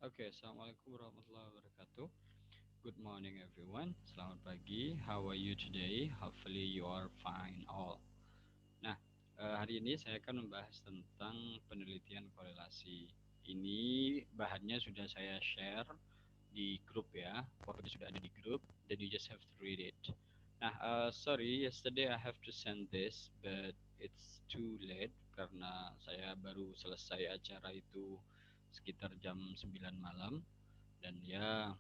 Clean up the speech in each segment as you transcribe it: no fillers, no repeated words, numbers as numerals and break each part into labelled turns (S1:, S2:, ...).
S1: Oke, Assalamualaikum warahmatullahi wabarakatuh. Good morning everyone. Selamat pagi. How are you today? Hopefully you are fine all. Nah, hari ini saya akan membahas tentang penelitian korelasi. Ini bahannya sudah saya share di grup ya. Fotonya sudah ada di grup dan you just have to read it. Nah, sorry, yesterday I have to send this, but it's too late karena saya baru selesai acara itu sekitar jam 9 malam dan ya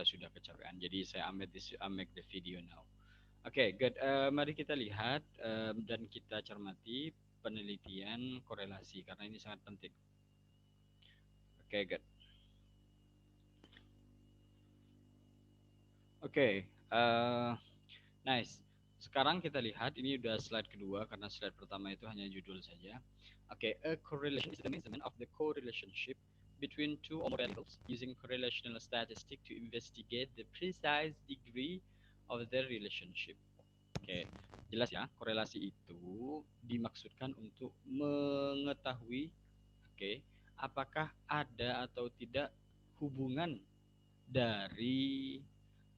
S1: sudah kecapean. Jadi saya make the video now. Oke, good. Mari kita lihat dan kita cermati penelitian korelasi karena ini sangat penting. Oke, good. Oke, nice. Sekarang kita lihat ini udah slide kedua karena slide pertama itu hanya judul saja. Oke, a correlation is the measurement of the correlationship between two or more variables using correlational statistic to investigate the precise degree of their relationship. Oke, jelas ya, korelasi itu dimaksudkan untuk mengetahui, oke, apakah ada atau tidak hubungan dari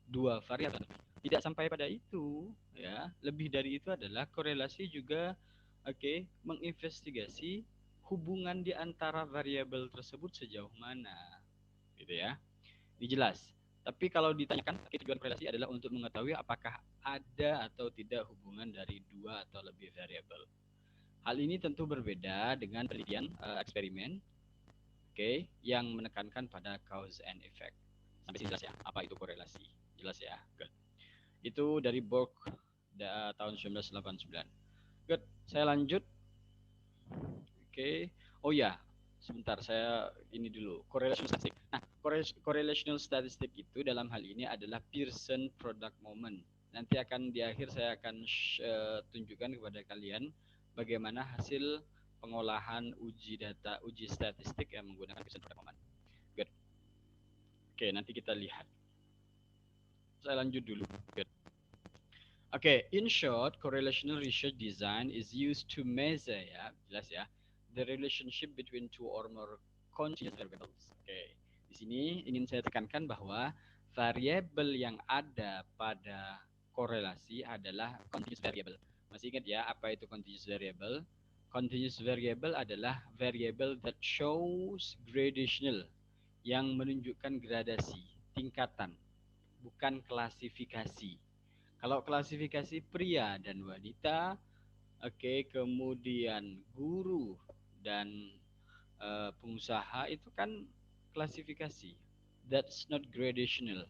S1: dua variabel. Tidak sampai pada itu, ya. Lebih dari itu adalah korelasi juga, oke, menginvestigasi hubungan di antara variabel tersebut sejauh mana, gitu ya. Ini jelas. Tapi kalau ditanyakan, tujuan korelasi adalah untuk mengetahui apakah ada atau tidak hubungan dari dua atau lebih variabel. Hal ini tentu berbeda dengan penelitian eksperimen, oke, yang menekankan pada cause and effect. Sampai sini jelas ya, apa itu korelasi? Jelas ya, good. Itu dari Borg tahun 1989. Good, saya lanjut. Oke. Oh ya, sebentar saya ini dulu. Correlational statistic. Nah, correlational statistic itu dalam hal ini adalah Pearson product moment. Nanti akan di akhir saya akan tunjukkan kepada kalian bagaimana hasil pengolahan uji data, uji statistik yang menggunakan Pearson product moment. Good. Oke, nanti kita lihat. Saya lanjut dulu. Good. Okay, in short, correlational research design is used to measure, ya, jelas ya, the relationship between two or more continuous variables. Oke, di sini ingin saya tekankan bahwa variabel yang ada pada korelasi adalah continuous variable. Masih ingat ya, apa itu continuous variable? Continuous variable adalah variable that shows gradational, yang menunjukkan gradasi, tingkatan, bukan klasifikasi. Kalau klasifikasi pria dan wanita, oke, kemudian guru dan pengusaha itu kan klasifikasi. That's not gradational.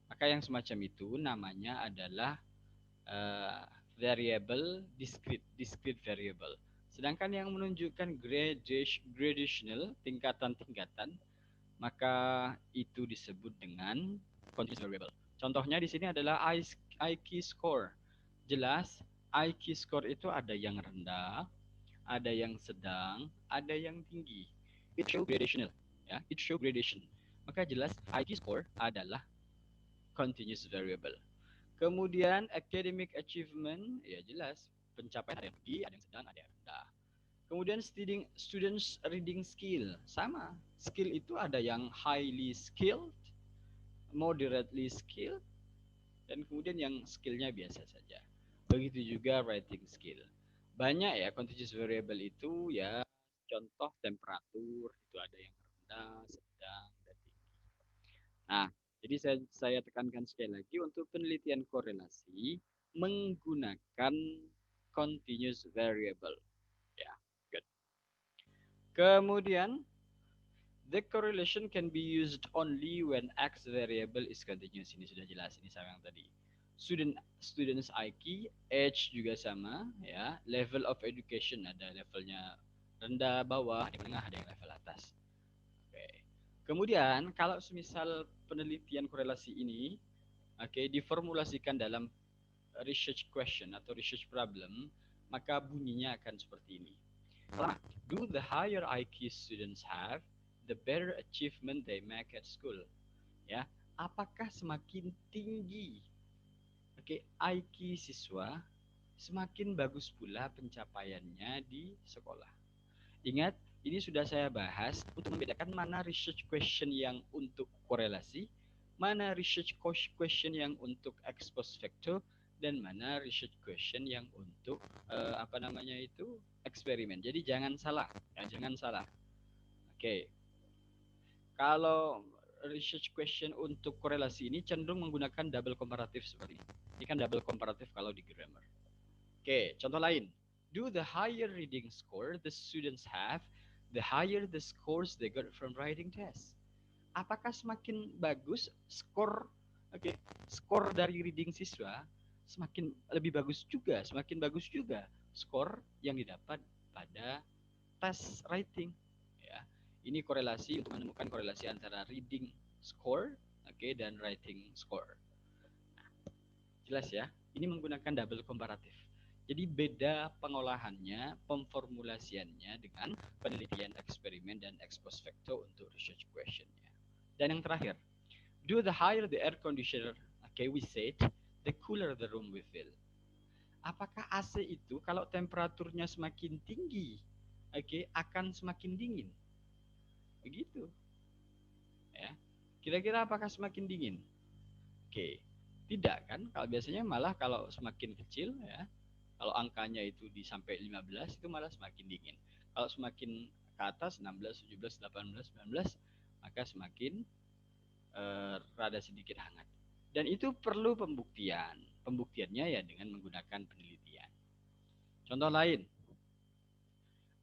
S1: Maka yang semacam itu namanya adalah uh, variable discrete variable. Sedangkan yang menunjukkan gradational, tingkatan-tingkatan, maka itu disebut dengan continuous variable. Contohnya di sini adalah IQ score. Jelas, IQ score itu ada yang rendah, ada yang sedang, ada yang tinggi. It show gradational, ya, it show gradation. Maka jelas IQ score adalah continuous variable. Kemudian academic achievement, ya jelas pencapaian ada yang tinggi, ada yang sedang, ada yang rendah. Kemudian students reading skill, sama. Skill itu ada yang highly skilled, moderately skilled, dan kemudian yang skillnya biasa saja. Begitu juga writing skill. Banyak ya continuous variable itu, ya, contoh temperatur itu ada yang rendah, sedang, dan tinggi. Nah, jadi saya tekankan sekali lagi untuk penelitian korelasi menggunakan continuous variable. Ya, good. Kemudian the correlation can be used only when X variable is continuous. Ini sudah jelas, ini sama yang tadi. Students IQ, age juga sama, ya. Level of education ada levelnya rendah, bawah, ada yang tengah, ada yang level atas. Oke. Kemudian kalau semisal penelitian korelasi ini, oke, diformulasikan dalam research question atau research problem, maka bunyinya akan seperti ini. Pertama, do the higher IQ students have, the better achievement they make at school. Ya, apakah semakin tinggi, oke, IQ siswa, semakin bagus pula pencapaiannya di sekolah. Ingat, ini sudah saya bahas untuk membedakan mana research question yang untuk korelasi, mana research question yang untuk ex post facto, dan mana research question yang untuk apa namanya itu eksperimen. Jadi jangan salah, ya, jangan salah. Oke, kalau research question untuk korelasi ini cenderung menggunakan double comparative seperti ini. Ini kan double comparative kalau di grammar. Oke, contoh lain. Do the higher reading score the students have, the higher the scores they got from writing test. Apakah semakin bagus skor, oke, skor dari reading siswa, semakin lebih bagus juga, semakin bagus juga skor yang didapat pada tes writing. Ya, ini korelasi untuk menemukan korelasi antara reading score, oke, dan writing score. Jelas ya, ini menggunakan double comparative. Jadi beda pengolahannya, pemformulasiannya dengan penelitian eksperimen dan ex post facto untuk research questionnya. Dan yang terakhir, do the higher the air conditioner, okay, we said, the cooler the room we feel. Apakah AC itu kalau temperaturnya semakin tinggi, okay, akan semakin dingin? Begitu. Ya. Kira-kira apakah semakin dingin? Oke, tidak kan? Kalau biasanya malah kalau semakin kecil ya, kalau angkanya itu di sampai 15 itu malah semakin dingin. Kalau semakin ke atas 16, 17, 18, 19 maka semakin rada sedikit hangat. Dan itu perlu pembuktian. Pembuktiannya ya dengan menggunakan penelitian. Contoh lain,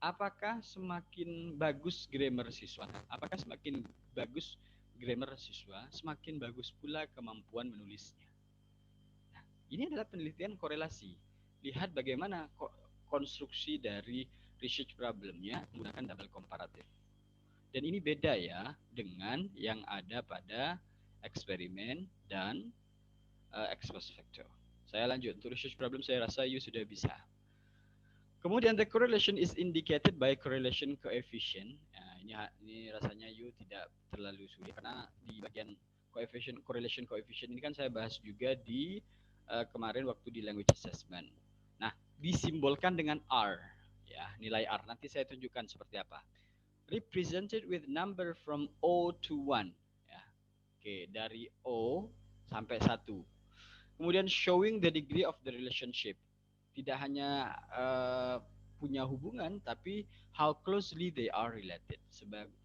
S1: apakah semakin bagus grammar siswa? Apakah semakin bagus grammar siswa, semakin bagus pula kemampuan menulisnya? Nah, ini adalah penelitian korelasi. Lihat bagaimana konstruksi dari research problemnya menggunakan double comparative. Dan ini beda ya dengan yang ada pada eksperimen dan ex post facto. Saya lanjut untuk research problem, saya rasa you sudah bisa. Kemudian the correlation is indicated by correlation coefficient. Nah, ini rasanya you tidak terlalu sulit karena di bagian coefficient correlation coefficient ini kan saya bahas juga di kemarin waktu di language assessment. Nah, disimbolkan dengan R ya, nilai R. Nanti saya tunjukkan seperti apa. Represented with number from O to 1 ya. Oke, dari O sampai 1. Kemudian showing the degree of the relationship. Tidak hanya punya hubungan, tapi how closely they are related.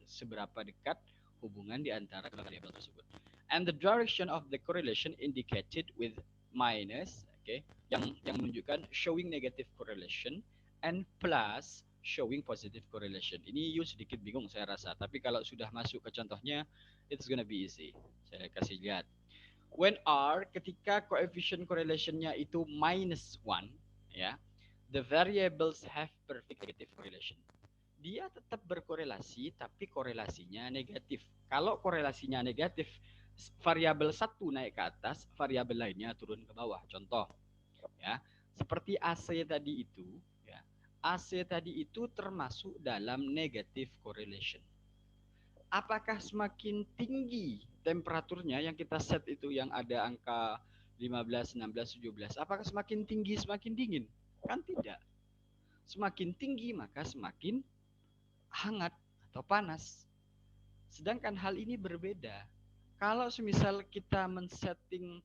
S1: Seberapa dekat hubungan di antara kedua variabel tersebut. And the direction of the correlation indicated with minus, okay, yang menunjukkan showing negative correlation and plus showing positive correlation. Ini you sedikit bingung saya rasa, tapi kalau sudah masuk ke contohnya, it's gonna be easy. Saya kasih lihat. When R ketika coefficient correlationnya itu minus 1 ya, the variables have perfect negative correlation. Dia tetap berkorelasi tapi korelasinya negatif. Kalau korelasinya negatif, variabel satu naik ke atas, variabel lainnya turun ke bawah. Contoh ya, seperti AC tadi itu ya. AC tadi itu termasuk dalam negative correlation. Apakah semakin tinggi temperaturnya yang kita set itu yang ada angka 15, 16, 17, apakah semakin tinggi semakin dingin? Kan tidak. Semakin tinggi maka semakin hangat atau panas. Sedangkan hal ini berbeda. Kalau semisal kita men-setting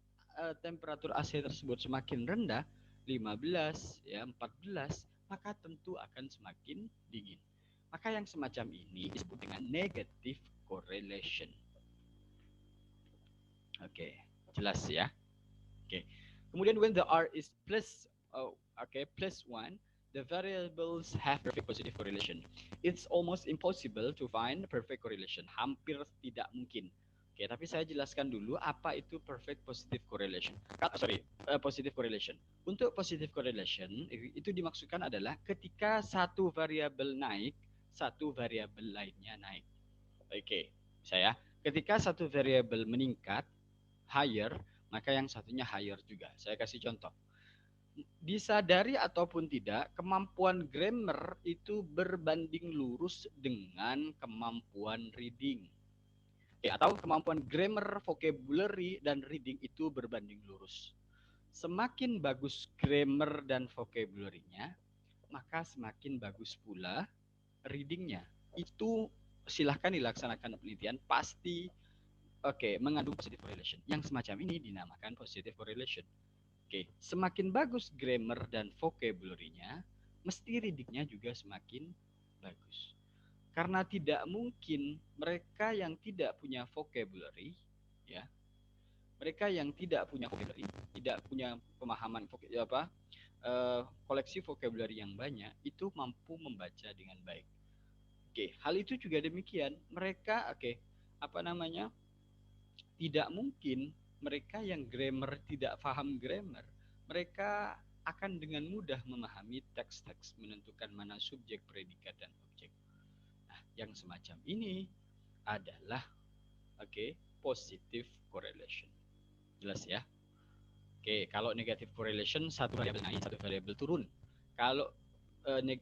S1: temperatur AC tersebut semakin rendah, 15, ya 14, maka tentu akan semakin dingin. Maka yang semacam ini disebut dengan negative correlation. Oke, jelas ya. Oke. Kemudian when the R is plus plus 1, the variables have perfect positive correlation. It's almost impossible to find perfect correlation. Hampir tidak mungkin. Oke, tapi saya jelaskan dulu apa itu perfect positive correlation. Positive correlation. Untuk positive correlation itu dimaksudkan adalah ketika satu variabel naik, satu variabel lainnya naik. Oke, saya ketika satu variabel meningkat higher, maka yang satunya higher juga. Saya kasih contoh. Disadari ataupun tidak, kemampuan grammar itu berbanding lurus dengan kemampuan reading. Atau kemampuan grammar, vocabulary, dan reading itu berbanding lurus. Semakin bagus grammar dan vocabulary-nya, maka semakin bagus pula reading-nya. itu silahkan dilaksanakan penelitian, pasti mengandung positive correlation. Yang semacam ini dinamakan positive correlation. Semakin bagus grammar dan vocabulary-nya, mesti reading-nya juga semakin bagus. Karena tidak mungkin mereka yang tidak punya vocabulary, ya, mereka yang tidak punya vocabulary, tidak punya pemahaman koleksi vocabulary yang banyak, itu mampu membaca dengan baik. Hal itu juga demikian. Mereka, tidak mungkin mereka yang grammar tidak paham grammar, mereka akan dengan mudah memahami teks-teks, menentukan mana subjek, predikat, dan objek. Nah, yang semacam ini adalah positive correlation. Jelas ya? Kalau negative correlation satu variabel naik, satu variabel turun. Kalau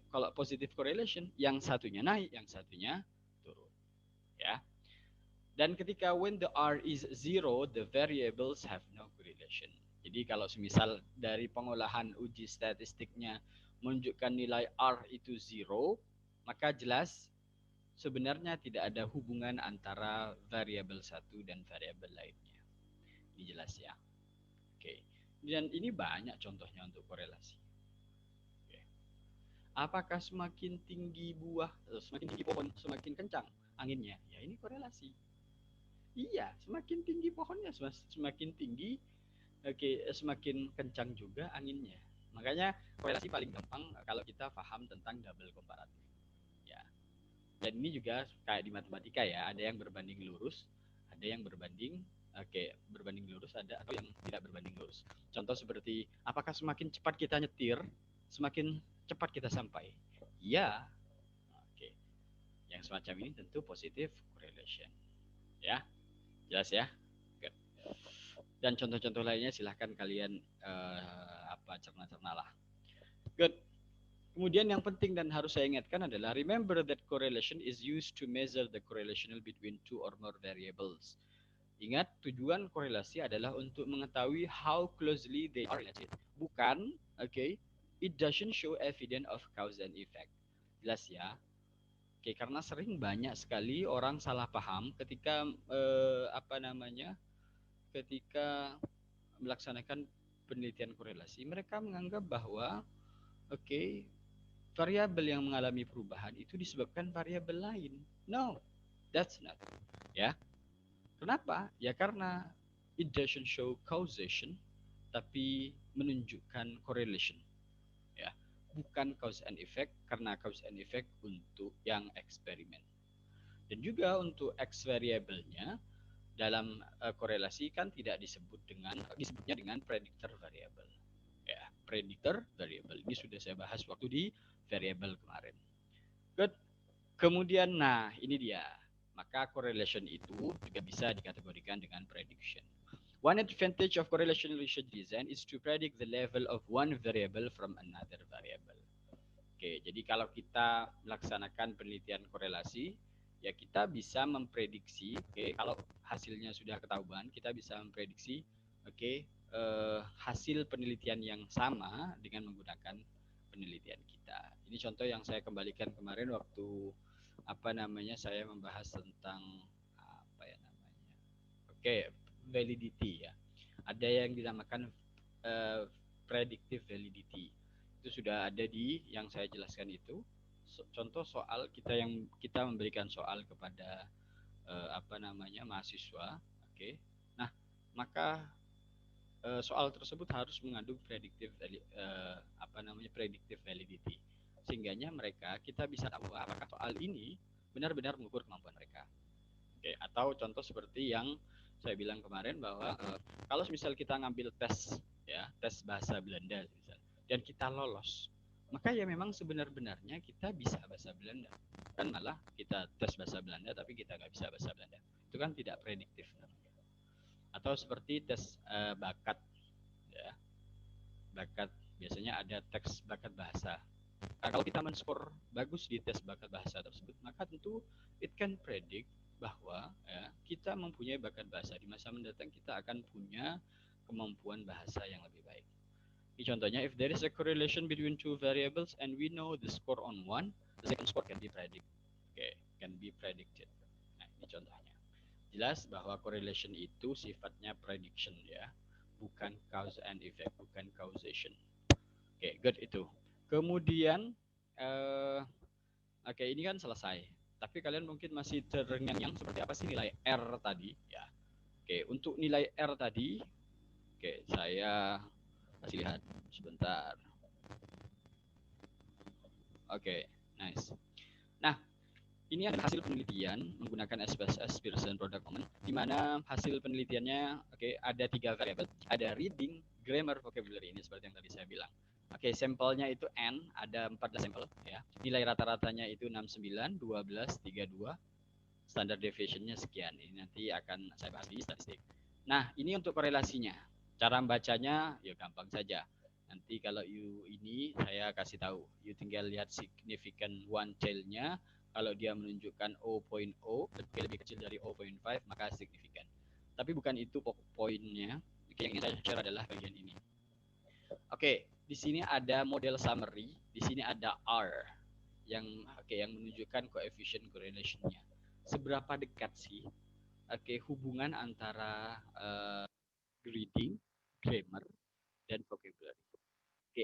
S1: kalau positive correlation yang satunya naik, yang satunya turun. Ya. Dan ketika when the R is zero, the variables have no correlation. Jadi kalau semisal dari pengolahan uji statistiknya menunjukkan nilai R itu zero, maka jelas sebenarnya tidak ada hubungan antara variabel satu dan variabel lainnya. Ini jelas ya. Dan ini banyak contohnya untuk korelasi. Apakah semakin tinggi buah, semakin tinggi pohon, semakin kencang anginnya? Ya ini korelasi. Iya, semakin tinggi pohonnya, semakin tinggi, semakin kencang juga anginnya. Makanya korelasi paling gampang kalau kita paham tentang double comparative. Ya. Dan ini juga kayak di matematika ya, ada yang berbanding lurus, ada yang berbanding berbanding lurus, ada atau yang tidak berbanding lurus. Contoh seperti apakah semakin cepat kita nyetir, semakin cepat kita sampai? Iya. Yang semacam ini tentu positive correlation. Ya. Jelas ya? Good. Dan contoh-contoh lainnya silahkan kalian cerna-cerna lah. Good. Kemudian yang penting dan harus saya ingatkan adalah remember that correlation is used to measure the correlational between two or more variables. Ingat, tujuan korelasi adalah untuk mengetahui how closely they are related. Bukan, it doesn't show evidence of cause and effect. Jelas ya? Karena sering banyak sekali orang salah paham ketika ketika melaksanakan penelitian korelasi. Mereka menganggap bahwa variabel yang mengalami perubahan itu disebabkan variabel lain. No, that's not. Ya. Kenapa? Ya karena it doesn't show causation, tapi menunjukkan correlation. Ya, bukan cause and effect, karena cause and effect untuk yang eksperimen. Dan juga untuk X variabelnya dalam korelasi kan tidak disebutnya dengan predictor variable. Ya, predictor variable ini sudah saya bahas waktu di variable kemarin. Good. Kemudian, nah ini dia. Maka correlation itu juga bisa dikategorikan dengan prediction. One advantage of correlation research design is to predict the level of one variable from another variable. Jadi kalau kita melaksanakan penelitian korelasi, ya kita bisa memprediksi, kalau hasilnya sudah ketahuan, kita bisa memprediksi, hasil penelitian yang sama dengan menggunakan penelitian kita. Ini contoh yang saya kembalikan kemarin waktu saya membahas tentang validity ya. Ada yang dinamakan predictive validity. Itu sudah ada di yang saya jelaskan itu. Contoh soal kita memberikan soal kepada mahasiswa. Nah, maka soal tersebut harus mengandung predictive validity. Sehingganya kita bisa tahu apakah soal ini benar-benar mengukur kemampuan mereka. Atau contoh seperti yang saya bilang kemarin bahwa kalau misal kita ngambil tes bahasa Belanda misal, dan kita lolos, maka ya memang sebenarnya kita bisa bahasa Belanda. Kan malah kita tes bahasa Belanda tapi kita nggak bisa bahasa Belanda. Itu kan tidak prediktif. Atau seperti tes bakat ya. Bakat biasanya ada tes bakat bahasa. Nah, kalau kita men-skor bagus di tes bakat bahasa tersebut, maka tentu it can predict bahwa ya, kita mempunyai bakat bahasa. Di masa mendatang kita akan punya kemampuan bahasa yang lebih baik. Ini contohnya, if there is a correlation between two variables and we know the score on one, the second score can be predict. can be predicted. Nah, ini contohnya. Jelas bahwa correlation itu sifatnya prediction ya, bukan cause and effect, bukan causation. Oke, good itu. Kemudian oke, ini kan selesai. Tapi kalian mungkin masih terngiang-ngiang seperti apa sih nilai R tadi ya. Oke, untuk nilai R tadi, oke, saya kasih lihat sebentar. Oke, nice. Nah, ini adalah hasil penelitian menggunakan SPSS Pearson Product Moment, di mana hasil penelitiannya ada 3 variabel, ada reading, grammar, vocabulary, ini seperti yang tadi saya bilang. Sampelnya itu N, ada 14 sampel ya. Nilai rata-ratanya itu 69, 12, 32. Standard deviationnya sekian. Ini nanti akan saya bahas di statistik. Nah, ini untuk korelasinya. Cara membacanya ya gampang saja. Nanti kalau ini saya kasih tahu. You tinggal lihat significant one tail-nya. Kalau dia menunjukkan 0.0, lebih kecil dari 0.5, maka signifikan. Tapi bukan itu poinnya. Yang ingin saya share adalah bagian ini. Oke, di sini ada model summary. Di sini ada R yang yang menunjukkan coefficient correlation-nya. Seberapa dekat sih hubungan antara reading, grammar, dan vocabulary.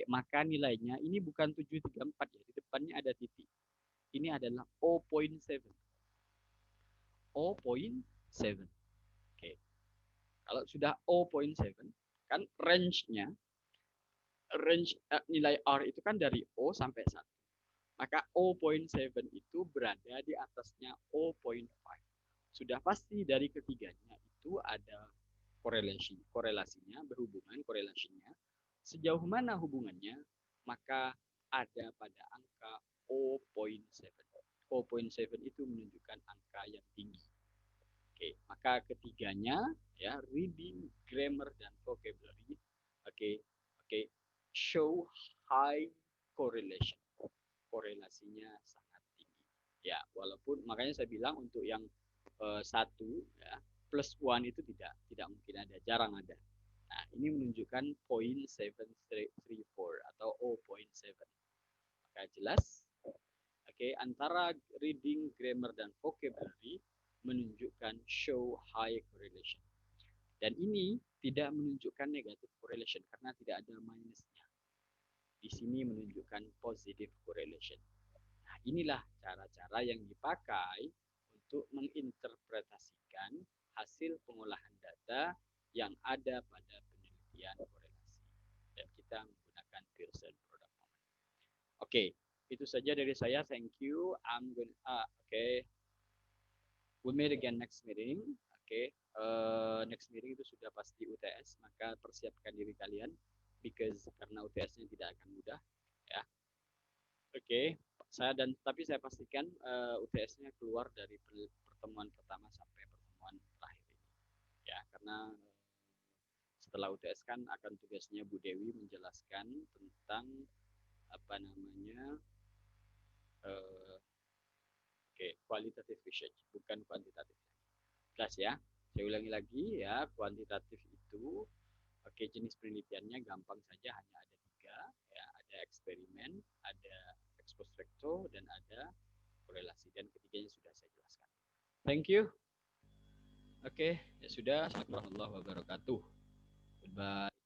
S1: Maka nilainya ini bukan 734 ya, di depannya ada titik. Ini adalah 0.7. 0.7. Kalau sudah 0.7, kan range-nya, nilai R itu kan dari O sampai 1. Maka 0.7 itu berada di atasnya 0.5. Sudah pasti dari ketiganya itu ada korelasinya, berhubungan korelasinya. Sejauh mana hubungannya? Maka ada pada angka 0.7. 0.7 itu menunjukkan angka yang tinggi. Maka ketiganya ya, reading, grammar, dan vocabulary show high correlation. Korelasinya sangat tinggi. Ya, walaupun makanya saya bilang untuk yang satu ya, plus one itu tidak mungkin ada, jarang ada. Nah, ini menunjukkan 0.734 atau 0.7. Maka jelas, antara reading, grammar, dan vocabulary menunjukkan show high correlation. Dan ini tidak menunjukkan negative correlation karena tidak ada minusnya. Di sini menunjukkan positive correlation. Nah, inilah cara-cara yang dipakai untuk menginterpretasikan hasil pengolahan data yang ada pada penelitian korelasi. Dan kita menggunakan Pearson Product Moment. Oke, itu saja dari saya. Thank you. We'll meet again next meeting. Next meeting itu sudah pasti UTS, maka persiapkan diri kalian karena UTS-nya tidak akan mudah ya. Tapi saya pastikan UTS-nya keluar dari pertemuan pertama sampai pertemuan terakhir ini. Ya, karena setelah UTS kan akan tugasnya Bu Dewi menjelaskan tentang qualitative research, bukan kuantitatif. Jelas ya? Saya ulangi lagi ya, kuantitatif itu jenis penelitiannya gampang saja, hanya ada 3 ya, ada eksperimen, ada ex post facto, dan ada korelasi, dan ketiganya sudah saya jelaskan. Thank you. Ya sudah. Assalamualaikum warahmatullahi wabarakatuh. Goodbye.